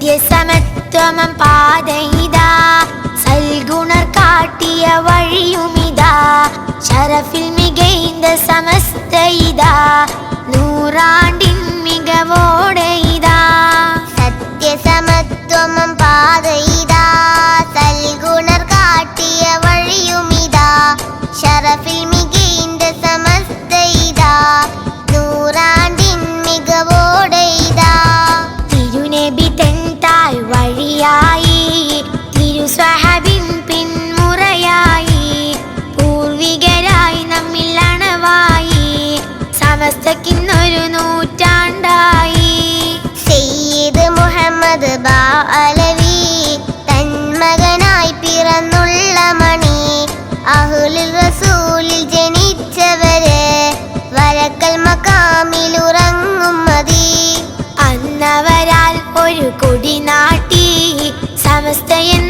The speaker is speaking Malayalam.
സത്യസമത്വമം പാതയിതാ, സൽഗുണർ കാട്ടിയ വഴിയുമിതാ, ശരഫിൽ മികൈந்த സമസ്ത ഇതാ, നൂറാണ്ടിൻ മികവോടെ ഇതാ. സത്യസമത്വമം പാതയിതാ, സൽഗുണർ കാട്ടിയ വഴിയുമിതാ, ശരഫിൽ മികൈந்த സമസ്ത ഇതാ, നൂറാണ്ടിൻ മികവോടെ ഇതാ. തിരുനബി തെൻതായ് വഴിയായി, തിരുസ്വഹബിൻ പിന്മുറയായി, പൂർവികരായി നമ്മിൽ അണവായി, സമസ്തക്കിന്നൊരു നൂറ്റാണ്ടായി. സയ്യിദ് മുഹമ്മദ് ബാഅലവി തൻ മകനായി പിറന്നുള്ള മണി, അഹ്ലുൽ റസൂലിൽ ജനിച്ചവര് വരക്കൽ മഖാമിലുറങ്ങും മതി. അന്നവരാൽ ഒരു കൊടി നാട്ടി സമസ്തയെന്ന